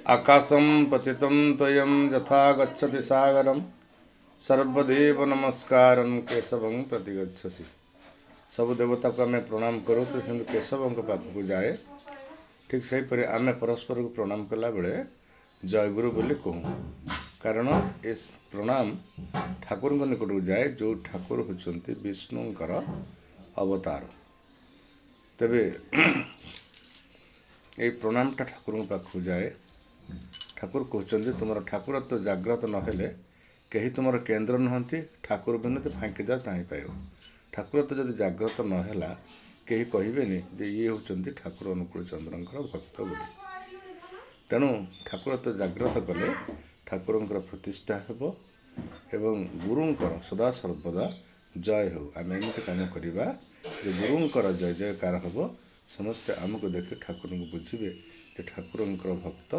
आकाशं पतितं त्वयं यथा गच्छति सागरं सर्वदेव नमस्कारं केशवं प्रति गच्छसि। सब देवता को आम प्रणाम करूँ तो किंतु केशव के पाखक जाए। ठीक सेहीपरि आम परस्पर को प्रणाम कला बेले जय गुरु बोली कहूँ, कारण इस प्रणाम ठाकुर निकट को जाए जो ठाकुर होचंती विष्णुंकर अवतार। तेबे ये प्रणामटा ठाकुर पाखक जाए। ठाकुर कहते तुम ठाकुर तो जाग्रत नहेले कहीं तुम केन्द्र नुहति, ठाकुर बिनु फांकीदेव चाह पाइब। ठाकुर तो जब जाग्रत नहेला कहीं कहबेनि जे ये होचंती ठाकुर अनुकूल चंद्रंकर भक्त बोली। तेणु ठाकुर तो जाग्रत कले ठाकुरंकर प्रतिष्ठा हेबो एवं गुरुंकर सदा सर्वदा जय हो। आम एमती काम करवा जे गुरुंकर जय जयकार हम समस्ते आमको देख ठाकुर को बुझे ठाकुरंकर भक्त